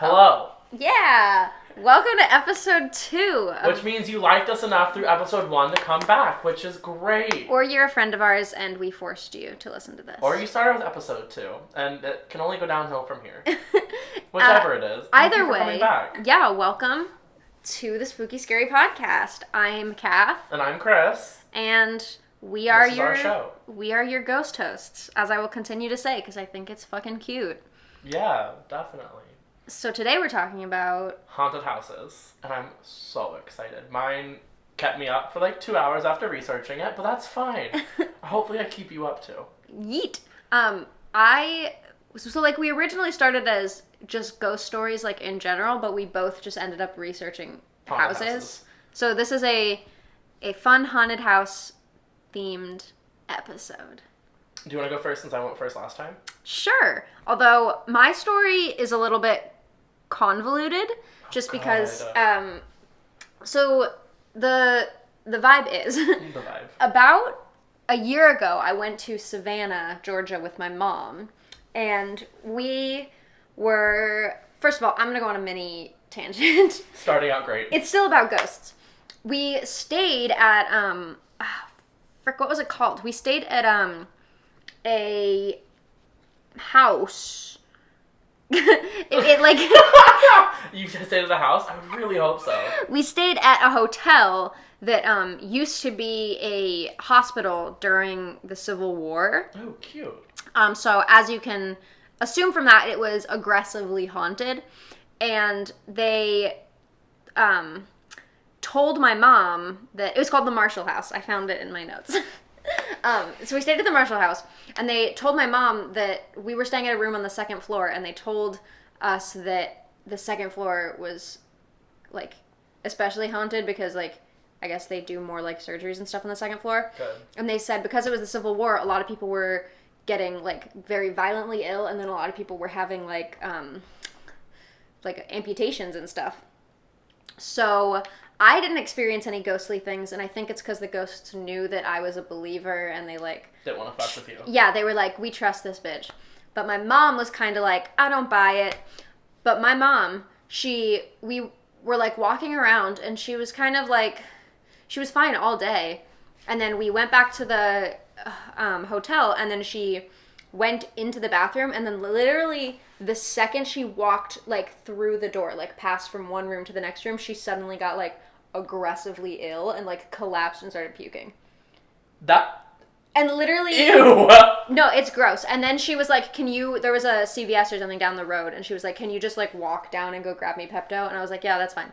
Hello. Yeah. Welcome to episode 2. Which means you liked us enough through episode 1 to come back, which is great. Or you're a friend of ours and we forced you to listen to this. Or you started with episode 2, and it can only go downhill from here. Whichever it is. Either Thank you for way, coming back. Yeah, welcome to the Spooky Scary Podcast. I'm Kath. And I'm Chris. And we are our show. We are your ghost hosts, as I will continue to say, because I think it's fucking cute. Yeah, definitely. So today we're talking about haunted houses, and I'm so excited. Mine kept me up for like 2 hours after researching it, but that's fine. Hopefully I keep you up too. Yeet. We originally started as just ghost stories like in general, but we both just ended up researching houses. So this is a fun haunted house themed episode. Do you want to go first since I went first last time? Sure. Although my story is a little bit convoluted just because so the vibe is about a year ago I went to Savannah, Georgia with my mom, and we were, first of all, I'm gonna go on a mini tangent. Starting out great. It's still about ghosts. We stayed at what was it called? We stayed at a house. You just stayed at a house? I really hope so. We stayed at a hotel that used to be a hospital during the Civil War. Oh, cute. So as you can assume from that, it was aggressively haunted. And they told my mom that it was called the Marshall House. I found it in my notes. So we stayed at the Marshall House, and they told my mom that we were staying at a room on the second floor, and they told us that the second floor was, like, especially haunted because, like, I guess they do more, like, surgeries and stuff on the second floor. Good. And they said because it was the Civil War, a lot of people were getting, like, very violently ill, and then a lot of people were having, like amputations and stuff. So I didn't experience any ghostly things, and I think it's because the ghosts knew that I was a believer, and they, like... didn't want to fuck with you. Yeah, they were like, we trust this bitch. But my mom was kind of like, I don't buy it. But my mom, we were, like, walking around, and she was kind of, like... She was fine all day. And then we went back to the hotel, and then she went into the bathroom, and then literally the second she walked, like, through the door, like, passed from one room to the next room, she suddenly got, like, aggressively ill and, like, collapsed and started puking. And literally... Ew! No, it's gross. And then she was like, there was a CVS or something down the road, and she was like, can you just, like, walk down and go grab me Pepto? And I was like, yeah, that's fine.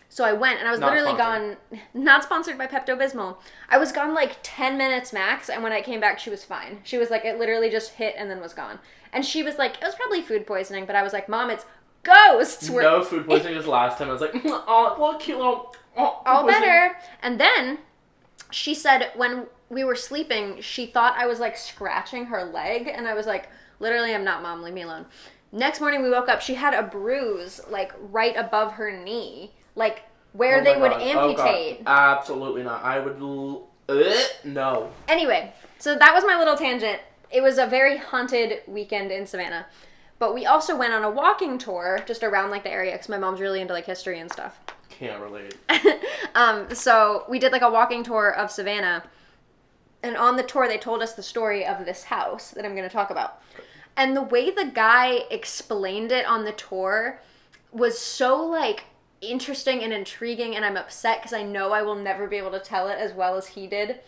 So I went, and I was gone, not sponsored by Pepto-Bismol. I was gone like 10 minutes max, and when I came back, she was fine. She was like, it literally just hit and then was gone. And she was like, it was probably food poisoning, but I was like, Mom, it's ghosts! No food poisoning, just last time I was like, oh, well, cute little... all better. And then she said when we were sleeping, she thought I was like scratching her leg, and I was like, literally, I'm not, Mom, leave me alone. Next morning we woke up, she had a bruise like right above her knee. Like, where they would amputate. Oh, God. Absolutely not. I would... no. Anyway, so that was my little tangent. It was a very haunted weekend in Savannah. But we also went on a walking tour just around, like, the area, because my mom's really into, like, history and stuff. Can't relate. So we did, like, a walking tour of Savannah. And on the tour, they told us the story of this house that I'm going to talk about. And the way the guy explained it on the tour was so, like... interesting and intriguing, and I'm upset because I know I will never be able to tell it as well as he did.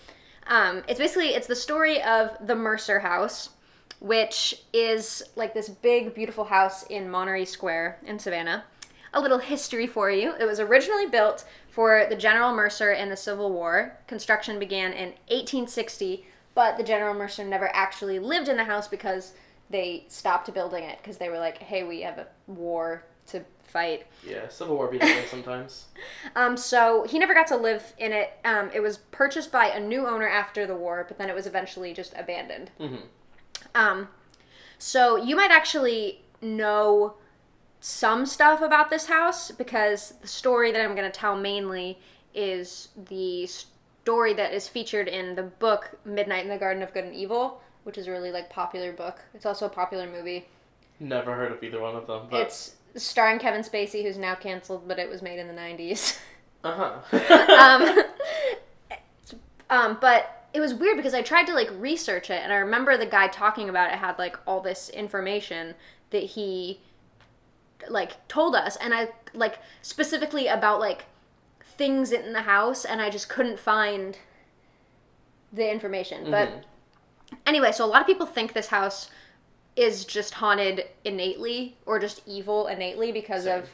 It's the story of the Mercer house, which is like this big, beautiful house in Monterey Square in Savannah. A little history for you. It was originally built for the General Mercer in the Civil War. Construction began in 1860, but the General Mercer never actually lived in the house because they stopped building it because they were like, hey, we have a war to fight. Yeah, Civil War be that way sometimes. So he never got to live in it. It was purchased by a new owner after the war, but then it was eventually just abandoned. Mm-hmm. So you might actually know some stuff about this house because the story that I'm going to tell mainly is the story that is featured in the book Midnight in the Garden of Good and Evil, which is a really, like, popular book. It's also a popular movie. Never heard of either one of them. But starring Kevin Spacey, who's now canceled, but it was made in the 90s. But it was weird because I tried to, like, research it, and I remember the guy talking about it had, like, all this information that he, like, told us, and I, like, specifically about, like, things in the house, and I just couldn't find the information. But anyway, so a lot of people think this house is just haunted innately, or just evil innately, because of,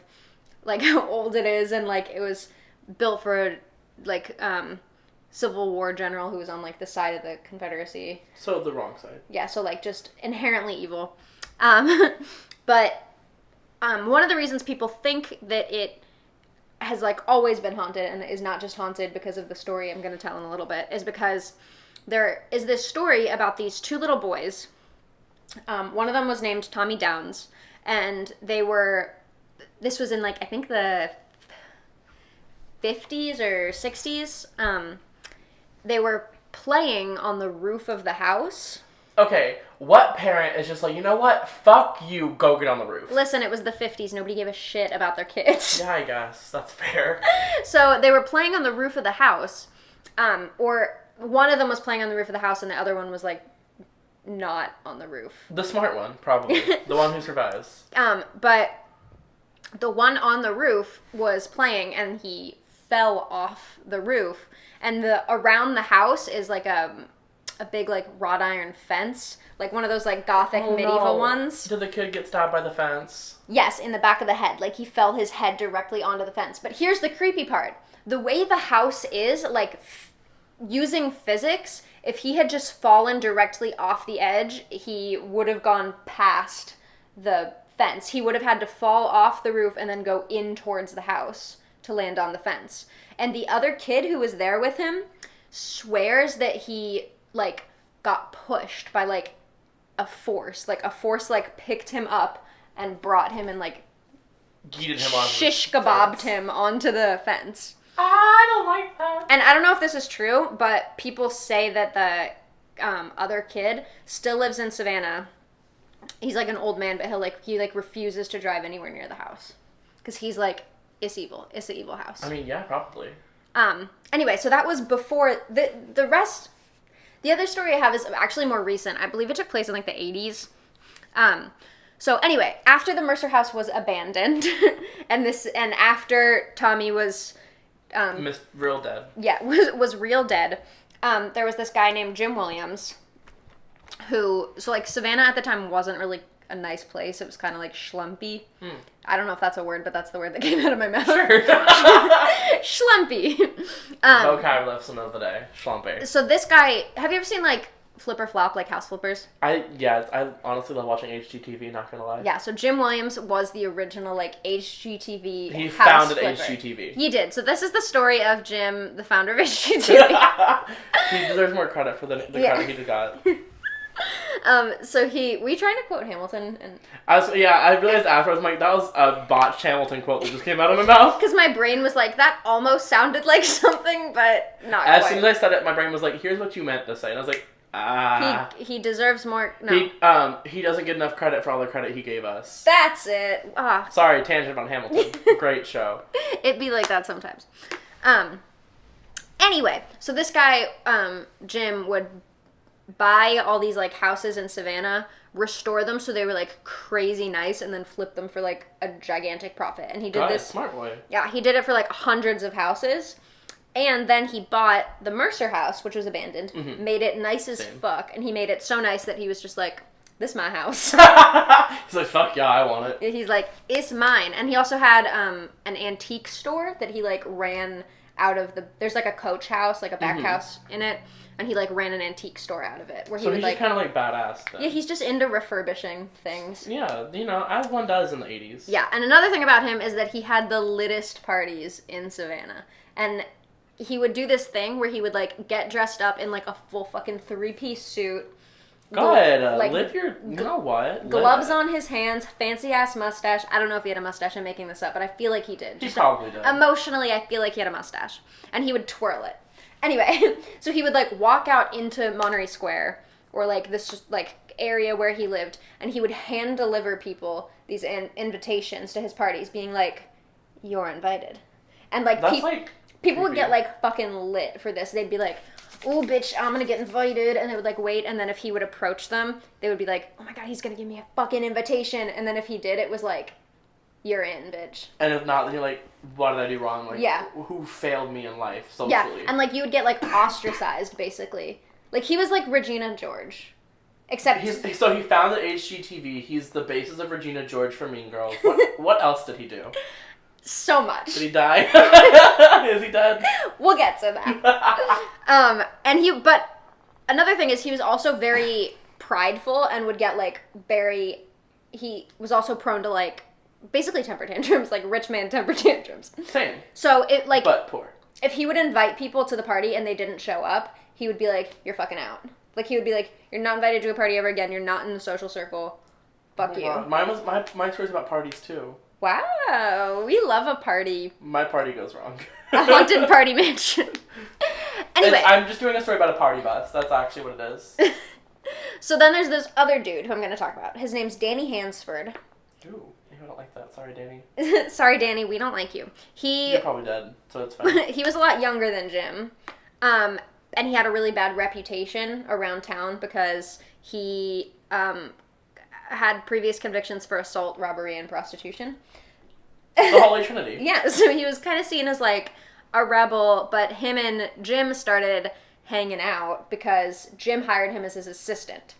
like, how old it is, and, like, it was built for, like, Civil War general who was on, like, the side of the Confederacy. So the wrong side. Yeah, so, like, just inherently evil. But one of the reasons people think that it has, like, always been haunted and is not just haunted because of the story I'm going to tell in a little bit is because there is this story about these two little boys. One of them was named Tommy Downs, and this was in, like, I think the 50s or 60s. They were playing on the roof of the house. Okay, what parent is just like, you know what? Fuck you, go get on the roof. Listen, it was the 50s. Nobody gave a shit about their kids. Yeah, I guess. That's fair. So they were playing on the roof of the house. Or one of them was playing on the roof of the house and the other one was, like, not on the roof. The smart one, probably. The one who survives. But the one on the roof was playing and he fell off the roof. And around the house is, like, a big, like, wrought iron fence. Like, one of those, like, gothic medieval ones. Did the kid get stabbed by the fence? Yes, in the back of the head. Like, he fell his head directly onto the fence. But here's the creepy part. The way the house is, like, using physics, if he had just fallen directly off the edge, he would have gone past the fence. He would have had to fall off the roof and then go in towards the house to land on the fence. And the other kid who was there with him swears that he, like, got pushed by, like, a force. Like, a force, like, picked him up and brought him and, like, yeeted him on shish kebabbed him onto the fence. I don't like that. And I don't know if this is true, but people say that the other kid still lives in Savannah. He's, like, an old man, but he refuses to drive anywhere near the house. Because he's, like, it's evil. It's the evil house. I mean, yeah, probably. Anyway, so that was before the rest. The other story I have is actually more recent. I believe it took place in, like, the 80s. So anyway, after the Mercer house was abandoned, and after Tommy was real dead. Yeah, was real dead. There was this guy named Jim Williams, so, like, Savannah at the time wasn't really a nice place. It was kind of, like, schlumpy. I don't know if that's a word, but that's the word that came out of my mouth. Sure. Schlumpy. Vocab lesson of the day. Schlumpy. So this guy, have you ever seen, like, Flip or Flop, like House Flippers? I honestly love watching HGTV, not gonna lie. Yeah, so Jim Williams was the original, like, HGTV He house founded flipper. HGTV. He did. So this is the story of Jim, the founder of HGTV. He deserves more credit for the credit he got. We trying to quote Hamilton and I realized afterwards, I'm like, that was a botched Hamilton quote that just came out of my mouth. Because my brain was like, that almost sounded like something, but not as quite. soon as I said it, my brain was like, here's what you meant to say. And I was like, He deserves more. No. He doesn't get enough credit for all the credit he gave us. That's it. Sorry, tangent on Hamilton. Great show. It'd be like that sometimes. Anyway, so this guy, Jim, would buy all these, like, houses in Savannah, restore them so they were, like, crazy nice, and then flip them for, like, a gigantic profit. And he did this. Smart boy. Yeah, he did it for, like, hundreds of houses. And then he bought the Mercer house, which was abandoned, made it nice as fuck, and he made it so nice that he was just like, this is my house. He's like, fuck yeah, I want it. He's like, it's mine. And he also had an antique store that he, like, ran out of there's, like, a coach house, like a back house in it, and he, like, ran an antique store out of it. Where so he he's would, just kind of, like, badass then. Yeah, he's just into refurbishing things. Yeah, you know, as one does in the 80s. Yeah, and another thing about him is that he had the littest parties in Savannah. And he would do this thing where he would, like, get dressed up in, like, a full fucking 3-piece suit. Go ahead, like, live your, you know what? Gloves on his hands, fancy-ass mustache. I don't know if he had a mustache, I'm making this up, but I feel like he did. He probably did. Emotionally, I feel like he had a mustache. And he would twirl it. Anyway, so he would, like, walk out into Monterey Square or like this just like area where he lived, and he would hand deliver people these invitations to his parties, being like, "You're invited," and like people would get like fucking lit for this. They'd be like, "Oh, bitch, I'm gonna get invited," and they would like wait, and then if he would approach them, they would be like, "Oh my god, he's gonna give me a fucking invitation," and then if he did, it was like, "You're in, bitch." And if not, then you're like, what did I do wrong? Like, yeah. Who failed me in life socially? Yeah, and like you would get like ostracized, basically. Like he was like Regina George. Except... So he founded HGTV. He's the basis of Regina George for Mean Girls. What else did he do? So much. Did he die? Is he dead? We'll get to that. But another thing is he was also very prideful and would get like he was also prone to like basically temper tantrums, like rich man temper tantrums. Same. So it like... But poor. If he would invite people to the party and they didn't show up, he would be like, "You're fucking out." Like he would be like, "You're not invited to a party ever again. You're not in the social circle. Fuck you." God. My story's about parties too. Wow, we love a party. My party goes wrong. A haunted party mansion. Anyway. I'm just doing a story about a party bus. That's actually what it is. So then there's this other dude who I'm going to talk about. His name's Danny Hansford. Ooh, I don't like that. Sorry, Danny. Sorry, Danny, we don't like you. You're probably dead, so it's fine. He was a lot younger than Jim. And he had a really bad reputation around town because he had previous convictions for assault, robbery, and prostitution. The Holy Trinity. Yeah, so he was kind of seen as like a rebel, but him and Jim started hanging out because Jim hired him as his assistant.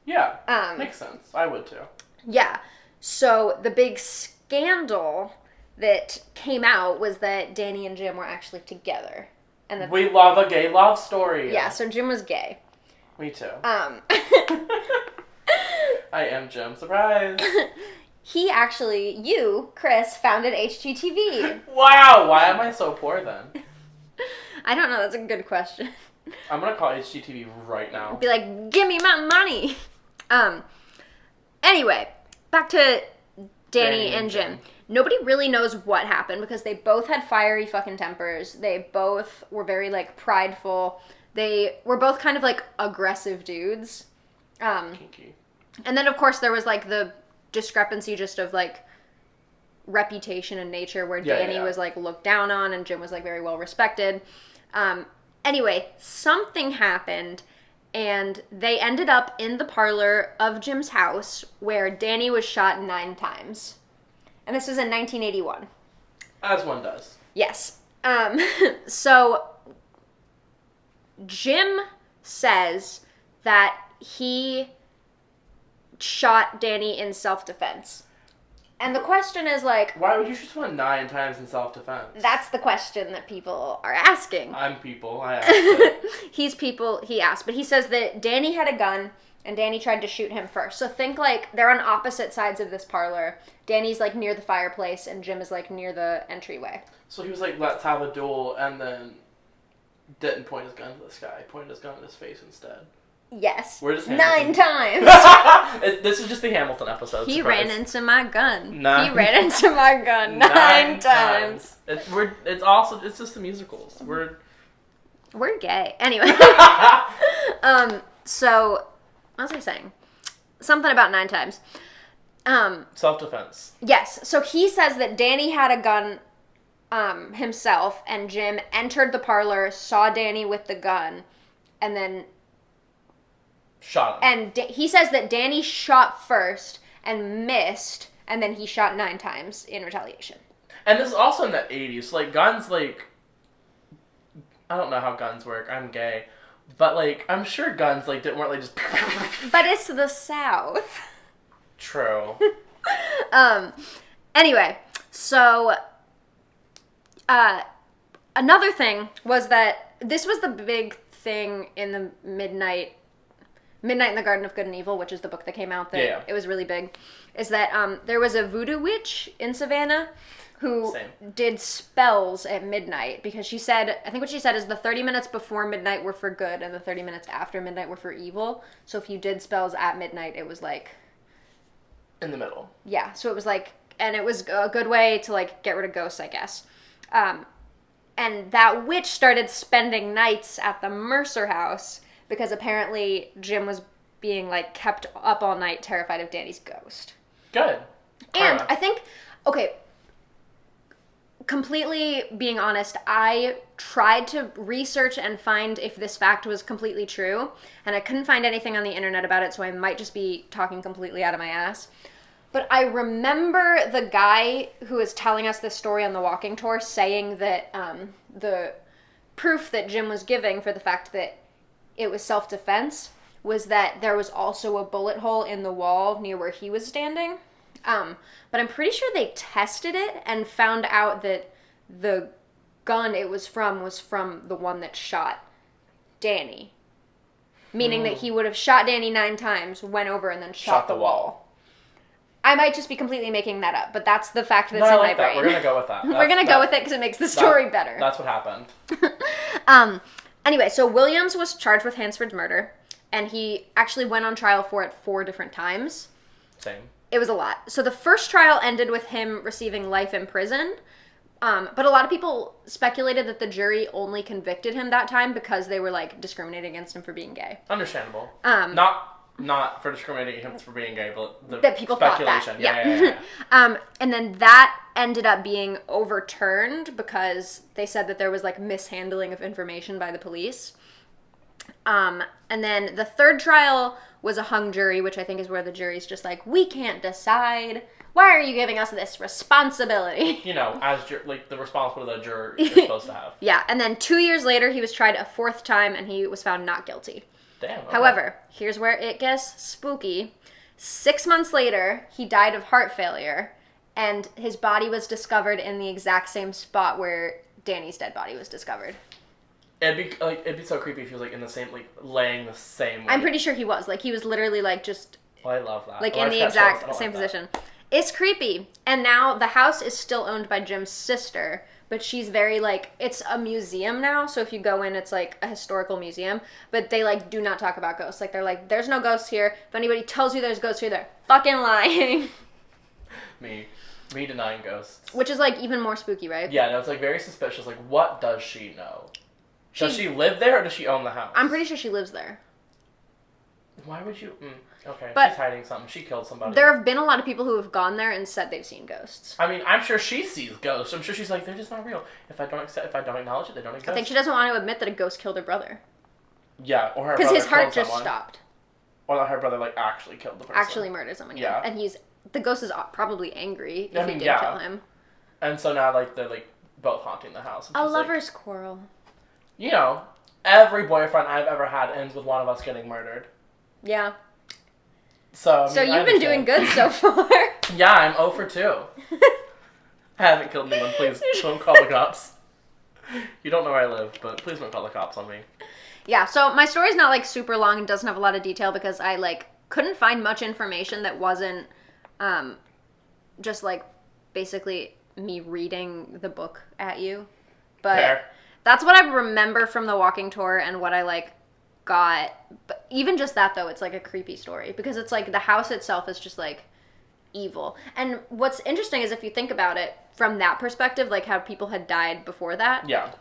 Yeah, makes sense. I would too. Yeah, so the big scandal that came out was that Danny and Jim were actually together. And we love a gay love story. Yeah, so Jim was gay. Me too. I am Jim. Surprise. He actually, Chris, founded HGTV. Wow, why am I so poor then? I don't know, that's a good question. I'm gonna call HGTV right now. Be like, "Give me my money." Anyway, back to Danny and Jim. Nobody really knows what happened because they both had fiery fucking tempers. They both were very, like, prideful. They were both kind of, like, aggressive dudes. Kinky. And then, of course, there was, like, the discrepancy just of, like, reputation and nature where Danny was, like, looked down on and Jim was, like, very well respected. Anyway, something happened and they ended up in the parlor of Jim's house where Danny was shot 9 times. And this was in 1981. As one does. Yes. So Jim says that he shot Danny in self-defense. And the question is like... Why would you shoot someone 9 times in self-defense? That's the question that people are asking. I'm people. I asked it. He's people, he asked. But he says that Danny had a gun and Danny tried to shoot him first. So think like they're on opposite sides of this parlor. Danny's like near the fireplace and Jim is like near the entryway. So he was like, "Let's have a duel," and then didn't point his gun to the sky. Pointed his gun at his face instead. Yes. We're just 9 times. This is just the Hamilton episode. He surprise. ran into my gun. He ran into my gun 9 times. It's just the musicals. We're gay. Anyway. So what was I saying? Something about 9 times. Self-defense. Yes. So he says that Danny had a gun himself, and Jim entered the parlor, saw Danny with the gun, and then shot him. And he says that Danny shot first and missed, and then he shot 9 times in retaliation. And this is also in the 80s. So, like, guns, like... I don't know how guns work. I'm gay. But, like, I'm sure guns, like, weren't, like, just... But it's the South. True. Anyway, so... another thing was that this was the big thing in the Midnight in the Garden of Good and Evil, which is the book that came out that it was really big, is that there was a voodoo witch in Savannah who did spells at midnight because she said, I think what she said is the 30 minutes before midnight were for good and the 30 minutes after midnight were for evil. So if you did spells at midnight, it was like... in the middle. Yeah, so it was like... And it was a good way to, like, get rid of ghosts, I guess. And that witch started spending nights at the Mercer house because apparently Jim was being, like, kept up all night terrified of Danny's ghost. Good. And I think, okay, completely being honest, I tried to research and find if this fact was completely true, and I couldn't find anything on the internet about it, so I might just be talking completely out of my ass. But I remember the guy who was telling us this story on the walking tour saying that the proof that Jim was giving for the fact that it was self-defense was that there was also a bullet hole in the wall near where he was standing. But I'm pretty sure they tested it and found out that the gun it was from the one that shot Danny. Meaning that he would have shot Danny 9 times, went over, and then shot the wall. I might just be completely making that up, but that's the fact that's in my brain. We're going to go with that. We're going to go with it because it makes the story better. That's what happened. Anyway, so Williams was charged with Hansford's murder, and he actually went on trial for it 4 different times. Same. It was a lot. So the first trial ended with him receiving life in prison, but a lot of people speculated that the jury only convicted him that time because they were, like, discriminating against him for being gay. Understandable. Not for discriminating against him for being gay, but the that people speculation. Thought that. Yeah. And then that ended up being overturned because they said that there was, like, mishandling of information by the police. And then the third trial was a hung jury, which I think is where the jury's just like, we can't decide. Why are you giving us this responsibility? You know, as the responsibility the juror is supposed to have. Yeah, and then 2 years later, he was tried a 4th time, and he was found not guilty. Damn. Okay. However, here's where it gets spooky. 6 months later, he died of heart failure, and his body was discovered in the exact same spot where Danny's dead body was discovered. It'd be so creepy if he was, like, in the same, like, laying the same way. I'm pretty sure he was. Like, he was literally, like, just... Oh, I love that. Like, in the exact same position. It's creepy. And now the house is still owned by Jim's sister, but she's very, like... It's a museum now, so if you go in, it's, like, a historical museum. But they, like, do not talk about ghosts. Like, they're like, there's no ghosts here. If anybody tells you there's ghosts here, they're fucking lying. Me denying ghosts. Which is, like, even more spooky, right? Yeah, no, it's, like, very suspicious. Like, what does she know? Does she live there, or does she own the house? I'm pretty sure she lives there. Why would you... okay, but she's hiding something. She killed somebody. There have been a lot of people who have gone there and said they've seen ghosts. I mean, I'm sure she sees ghosts. I'm sure she's like, they're just not real. If I don't acknowledge it, they don't exist. I think she doesn't want to admit that a ghost killed her brother. Yeah, or her brother because his heart killed just someone. Stopped. Or that her brother, like, actually killed the person. Actually murdered someone, yeah. And the ghost is probably angry if he did kill him. And so now, like, they're, like, both haunting the house. A lover's quarrel. You know, every boyfriend I've ever had ends with one of us getting murdered. Yeah. So, I mean, you've been doing good so far. Yeah, I'm 0 for 2. I haven't killed anyone. Please don't call the cops. You don't know where I live, but please don't call the cops on me. Yeah, so my story's not, like, super long and doesn't have a lot of detail because I, like, couldn't find much information that wasn't just, like, basically me reading the book at you. But Fair. That's what I remember from the walking tour and what I, like, got. But even just that, though, it's, like, a creepy story because it's, like, the house itself is just, like, evil. And what's interesting is if you think about it from that perspective, like, how people had died before that. Yeah.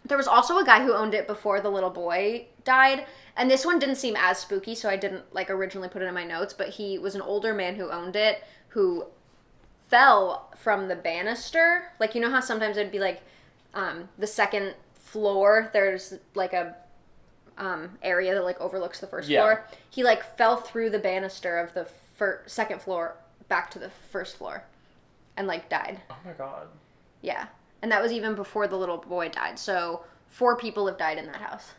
There was also a guy who owned it before the little boy died, and this one didn't seem as spooky, so I didn't, like, originally put it in my notes, but he was an older man who owned it, who fell from the banister. Like, you know how sometimes it'd be, like, the second floor, there's, like, a area that, like, overlooks the first floor. He, like, fell through the banister of the second floor back to the first floor and, like, died. Oh, my God. Yeah. And that was even before the little boy died. So 4 people have died in that house.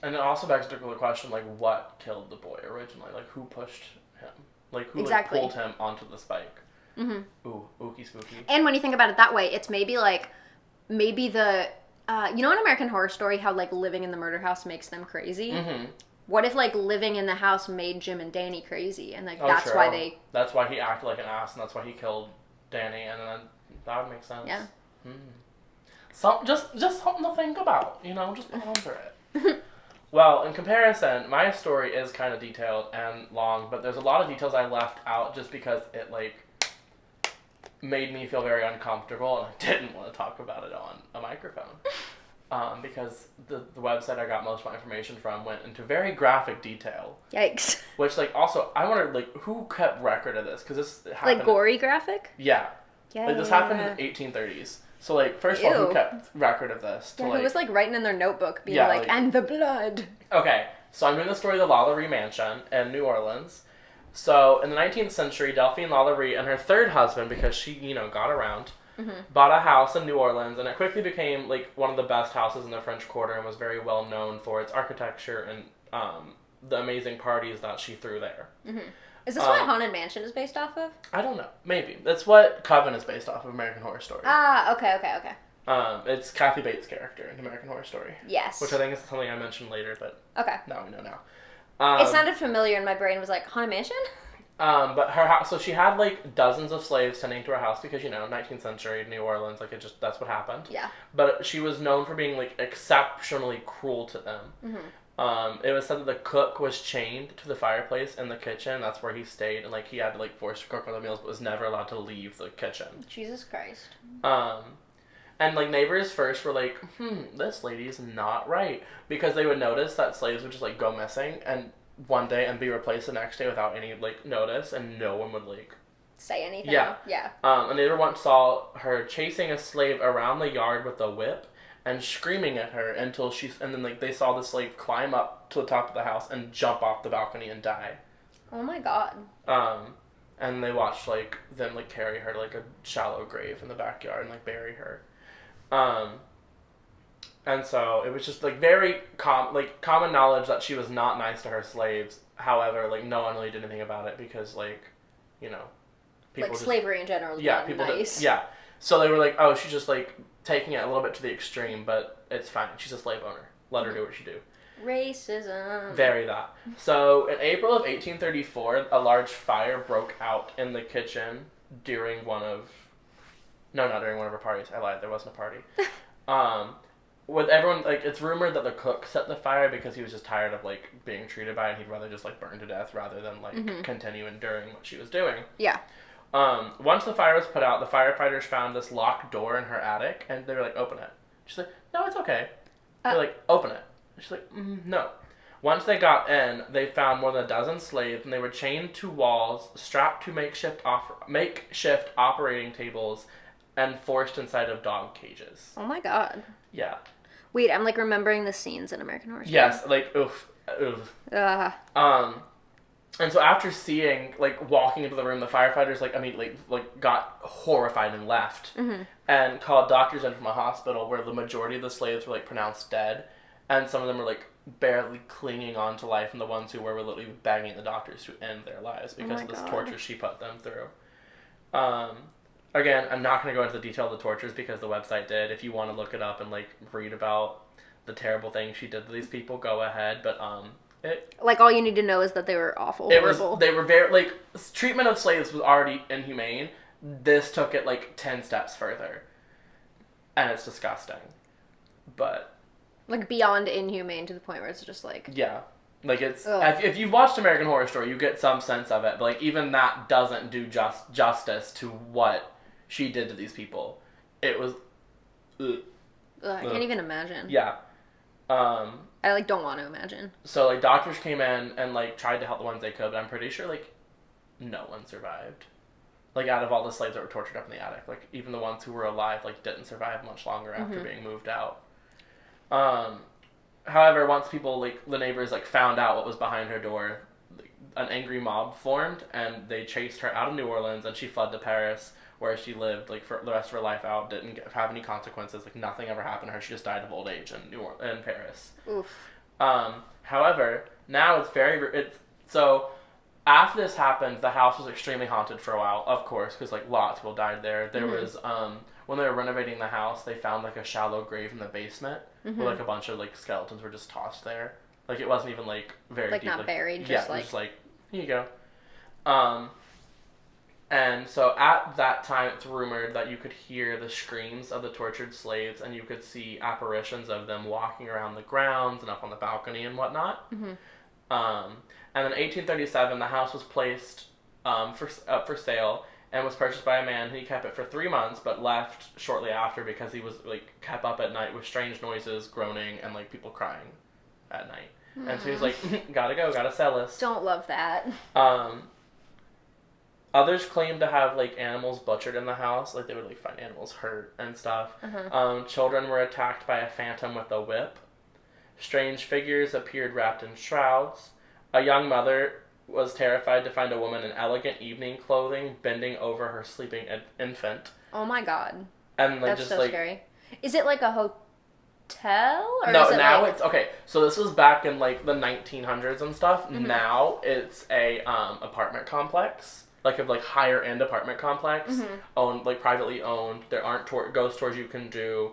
And it also begs the question, like, what killed the boy originally? Like, who pushed him? Like, who like, pulled him onto the spike? Mm-hmm. Ooh, ooky spooky. And when you think about it that way, it's maybe the... you know in American Horror Story how, like, living in the murder house makes them crazy? Mm-hmm. What if, like, living in the house made Jim and Danny crazy? And, like, that's why they... That's why he acted like an ass, and that's why he killed Danny, and then that would make sense. Yeah. Just something to think about, you know, just ponder it. Well, in comparison, my story is kind of detailed and long, but there's a lot of details I left out just because it, like, made me feel very uncomfortable, and I didn't want to talk about it on a microphone. because the website I got most of my information from went into very graphic detail. Yikes. Which, like, also, I wondered, like, who kept record of this? Because this happened... Like, gory graphic? Yeah. Yeah, like, this happened in the 1830s. So, like, first of all, who kept record of this? Yeah, who was, like, writing in their notebook, being like, and the blood. Okay, so I'm doing the story of the Lalaurie Mansion in New Orleans. So, in the 19th century, Delphine Lalaurie and her third husband, because she, got around... bought a house in New Orleans, and it quickly became like one of the best houses in the French Quarter and was very well known for its architecture and the amazing parties that she threw there. Is this what Haunted Mansion is based off of? I don't know. Maybe. That's what Coven is based off of, American Horror Story. Ah, okay. It's Kathy Bates' character in American Horror Story. Yes. Which I think is something I mentioned later, but now we know now. It sounded familiar, and my brain was like, Haunted Mansion? But her house, so she had like dozens of slaves tending to her house because 19th century New Orleans, like that's what happened. Yeah. But she was known for being like exceptionally cruel to them. It was said that the cook was chained to the fireplace in the kitchen. That's where he stayed, and like he had to like force to cook other meals, but was never allowed to leave the kitchen. Jesus Christ. And like neighbors first were like, this lady's not right, because they would notice that slaves would just like go missing and one day and be replaced the next day without any like notice, and no one would like say anything. Yeah. And they once saw her chasing a slave around the yard with a whip and screaming at her until and then like they saw the slave climb up to the top of the house and jump off the balcony and die. Oh my god. And they watched like them like carry her to like a shallow grave in the backyard and like bury her. And so it was just like very common knowledge that she was not nice to her slaves. However, like no one really did anything about it because people like slavery in general is not nice. So they were like, oh, she's just like taking it a little bit to the extreme, but it's fine. She's a slave owner. Let her do what she do. Racism. Very that. So in April of 1834, a large fire broke out in the kitchen not during one of her parties. I lied. There wasn't a party. With everyone, like, it's rumored that the cook set the fire because he was just tired of, like, being treated by it, and he'd rather just, like, burn to death rather than, like, continue enduring what she was doing. Yeah. Once the fire was put out, the firefighters found this locked door in her attic, and they were like, open it. She's like, no, it's okay. They're like, open it. And she's like, no. Once they got in, they found more than a dozen slaves, and they were chained to walls, strapped to makeshift operating tables, and forced inside of dog cages. Oh my god. Yeah. Wait, I'm like remembering the scenes in American Horror Story. Yes, like oof. And so after seeing walking into the room, the firefighters immediately got horrified and left, and called doctors in from a hospital where the majority of the slaves were pronounced dead, and some of them were barely clinging on to life, and the ones who were literally begging the doctors to end their lives because of this torture she put them through. Again, I'm not going to go into the detail of the tortures because the website did. If you want to look it up and read about the terrible things she did to these people, go ahead. But all you need to know is that they were awful, horrible. They were very treatment of slaves was already inhumane. This took it 10 steps further, and it's disgusting. But beyond inhumane to the point where it's just yeah. It's if you've watched American Horror Story, you get some sense of it. But even that doesn't do justice to what she did to these people. It was. I can't even imagine. Yeah. I don't want to imagine. So doctors came in and tried to help the ones they could, but I'm pretty sure no one survived. Out of all the slaves that were tortured up in the attic, even the ones who were alive didn't survive much longer after being moved out. However, once people, the neighbors, found out what was behind her door, an angry mob formed, and they chased her out of New Orleans, and she fled to Paris, where she lived, for the rest of her life out, didn't have any consequences, nothing ever happened to her, she just died of old age in Paris. Oof. However, now so, after this happened, the house was extremely haunted for a while, of course, because, lots of people died there. There was, when they were renovating the house, they found, a shallow grave in the basement, where, a bunch of, skeletons were just tossed there. It wasn't even, very deep. Not buried, just, yeah, just, here you go. And so, at that time, it's rumored that you could hear the screams of the tortured slaves, and you could see apparitions of them walking around the grounds and up on the balcony and whatnot. And in 1837, the house was placed up for sale, and was purchased by a man. He kept it for 3 months, but left shortly after because he was, like, kept up at night with strange noises, groaning, and, like, people crying at night. And so he was like, gotta go, gotta sell this. Don't love that. Others claimed to have, like, animals butchered in the house. Like, they would, like, find animals hurt and stuff. Children were attacked by a phantom with a whip. Strange figures appeared wrapped in shrouds. A young mother was terrified to find a woman in elegant evening clothing bending over her sleeping infant. Oh my god. And, like, that's just, so like... scary. Is it, like, a hotel? Or no, is it now like... it's... Okay, so this was back in, like, the 1900s and stuff. Now it's a apartment complex. Like a higher end apartment complex, owned, like, privately owned. There aren't ghost tours you can do,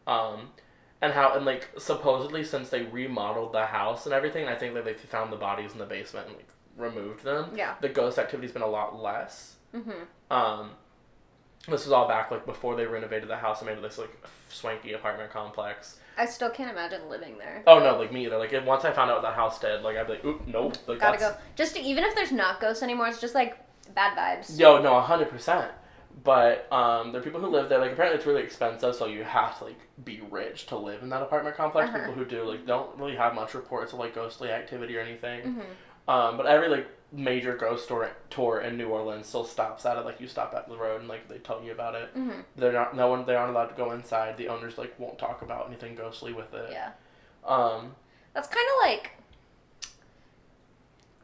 and like, supposedly since they remodeled the house and everything, I think that they found the bodies in the basement and, like, removed them. Yeah. The ghost activity's been a lot less. This was all back, like, before they renovated the house and made this, like, swanky apartment complex. I still can't imagine living there. Oh no, like, me either. Like, once I found out what the house did, like, I'd be like, oop, nope. Like, gotta go. Even if there's not ghosts anymore, it's just like bad vibes. Yo, no, 100%. But there are people who live there. Like, apparently it's really expensive, so you have to, like, be rich to live in that apartment complex. People who do, like, don't really have much reports of, like, ghostly activity or anything. But every, like, major ghost tour in New Orleans still stops at it. Like, you stop at the road and, like, they tell you about it. They aren't allowed to go inside. The owners, like, won't talk about anything ghostly with it. Yeah. That's kind of like...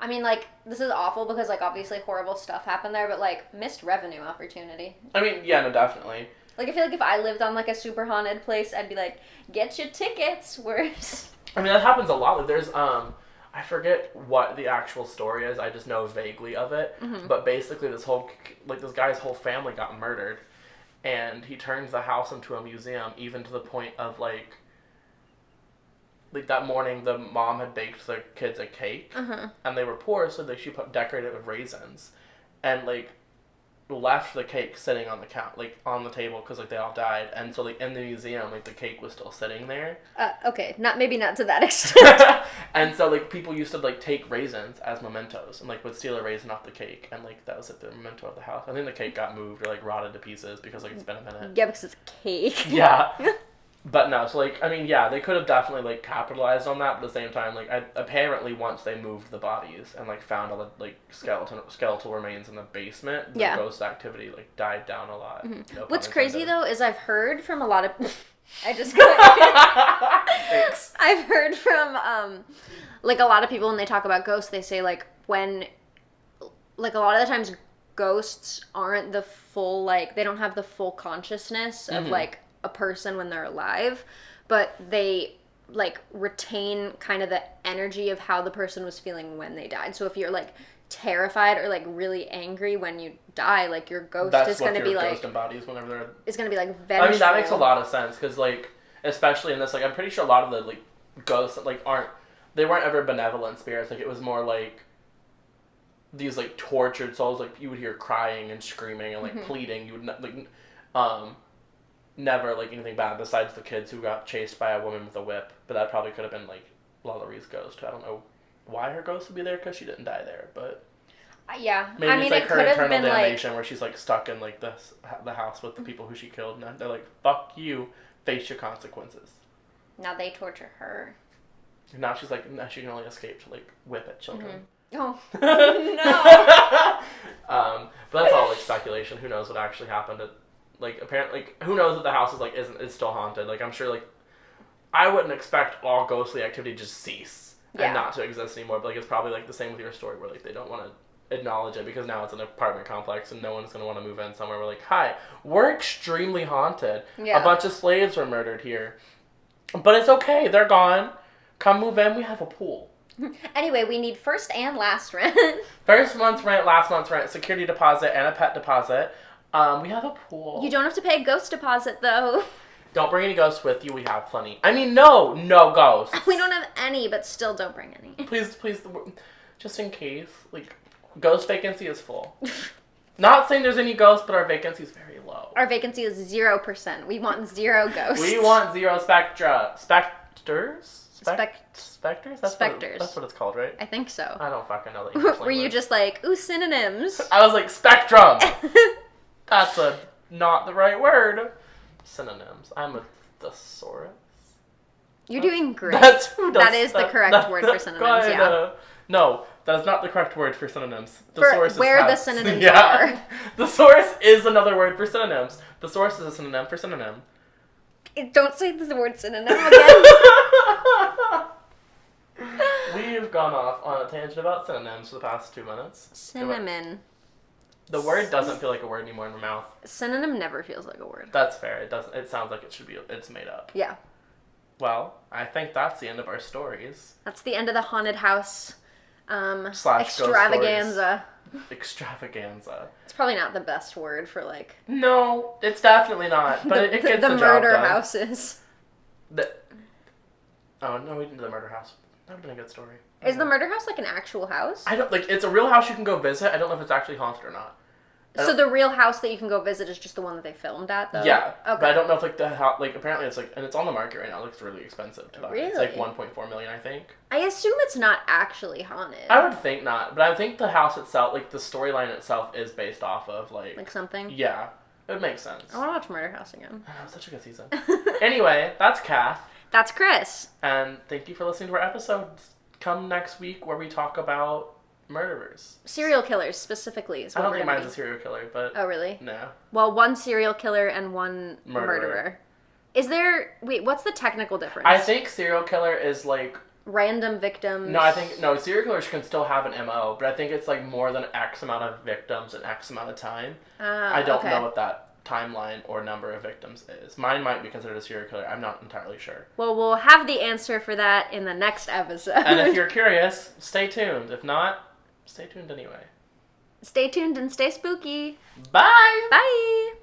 I mean, like, this is awful because, like, obviously horrible stuff happened there, but, like, missed revenue opportunity. I mean, yeah, no, definitely. Like, I feel like if I lived on, like, a super haunted place, I'd be like, get your tickets. Where's... I mean, that happens a lot. Like, there's, I forget what the actual story is. I just know vaguely of it. But basically this guy's whole family got murdered. And he turns the house into a museum, even to the point of, like that morning, the mom had baked the kids a cake, and they were poor, so she decorated it with raisins, and, like, left the cake sitting on on the table because, like, they all died, and so, like, in the museum, like, the cake was still sitting there. Okay, maybe not to that extent. And so, like, people used to, like, take raisins as mementos, and, like, would steal a raisin off the cake, and, like, that was, like, the memento of the house. I think the cake got moved or, like, rotted to pieces because, like, it's been a minute. Yeah, because it's cake. Yeah. But no, so, like, I mean, yeah, they could have definitely, like, capitalized on that, but at the same time, like, apparently once they moved the bodies and, like, found all the, like, skeletal remains in the basement, the ghost activity, like, died down a lot. No What's crazy, though, is I've heard from a lot of... Thanks. I've heard from, like, a lot of people when they talk about ghosts, they say, like, when... Like, a lot of the times, ghosts aren't the full, like... They don't have the full consciousness of, like... a person when they're alive, but they, like, retain kind of the energy of how the person was feeling when they died. So if you're, like, terrified or, like, really angry when you die, like, your ghost is going to be, like... ghost embodies whenever they're... It's going to be, like, vengeful. I mean, that makes a lot of sense, because, like, especially in this, like, I'm pretty sure a lot of the, like, ghosts that, like, they weren't ever benevolent spirits. Like, it was more, like, these, like, tortured souls. Like, you would hear crying and screaming and, like, pleading. You would, like, never, like, anything bad besides the kids who got chased by a woman with a whip. But that probably could have been, like, Lalaurie ghost. I don't know why her ghost would be there, because she didn't die there, but... Yeah. Maybe I mean, it's, like, it her could have internal been, damnation, like... where she's, like, stuck in, like, the house with the people who she killed, and they're like, fuck you, face your consequences. Now they torture her. And now she's like, she can only escape to, like, whip at children. Oh. No! But that's all, like, speculation. Who knows what actually happened at... Like, apparently, like, who knows that the house is, like, is still haunted. Like, I'm sure, like, I wouldn't expect all ghostly activity to just cease and not to exist anymore. But, like, it's probably, like, the same with your story where, like, they don't want to acknowledge it because now it's an apartment complex and no one's going to want to move in somewhere where, like, hi, we're extremely haunted. Yeah. A bunch of slaves were murdered here. But it's okay. They're gone. Come move in. We have a pool. Anyway, we need first and last rent. First month's rent, last month's rent, security deposit, and a pet deposit. We have a pool. You don't have to pay a ghost deposit, though. Don't bring any ghosts with you. We have plenty. I mean, no ghosts. We don't have any, but still don't bring any. Please, just in case. Like, ghost vacancy is full. Not saying there's any ghosts, but our vacancy is very low. Our vacancy is 0%. We want 0 ghosts. We want 0 specters? Specters? That's what it's called, right? I think so. I don't fucking know the English Were you just like, ooh, synonyms? I was like, spectrum! That's not the right word. Synonyms. I'm a thesaurus. You're doing great. That is the correct word for synonyms, yeah. No, that is not the correct word for synonyms. Where the synonyms are. Thesaurus is another word for synonyms. Thesaurus is a synonym for synonym. Don't say the word synonym again. We've gone off on a tangent about synonyms for the past 2 minutes. Cinnamon. The word doesn't feel like a word anymore in my mouth. Synonym never feels like a word. That's fair. It doesn't. It sounds like it's made up. Yeah. Well, I think that's the end of our stories. That's the end of the haunted house / extravaganza. Extravaganza. It's probably not the best word for like. No, it's definitely not. But it gets the job murder done. houses. Oh no, we didn't do the murder house. That would have been a good story. Is the murder house like an actual house? I don't like. It's a real house you can go visit. I don't know if it's actually haunted or not. So the real house that you can go visit is just the one that they filmed at, though? Yeah. Okay. But I don't know if, like, the house... Like, apparently it's, like... And it's on the market right now. It looks really expensive to buy. Really? It's, like, $1.4 million, I think. I assume it's not actually haunted. I would think not. But I think the house itself... Like, the storyline itself is based off of, like... Like something? Yeah. It makes sense. I want to watch Murder House again. Oh, such a good season. Anyway, that's Kath. That's Chris. And thank you for listening to our episode. Come next week where we talk about... murderers. Serial killers, specifically. Is what I don't think mine's a serial killer, but... Oh, really? No. Well, one serial killer and one murderer. Is there... Wait, what's the technical difference? I think serial killer is, like... random victims. No, serial killers can still have an MO, but I think it's, like, more than X amount of victims in X amount of time. I don't know what that timeline or number of victims is. Mine might be considered a serial killer. I'm not entirely sure. Well, we'll have the answer for that in the next episode. And if you're curious, stay tuned. If not... stay tuned anyway. Stay tuned and stay spooky. Bye! Bye!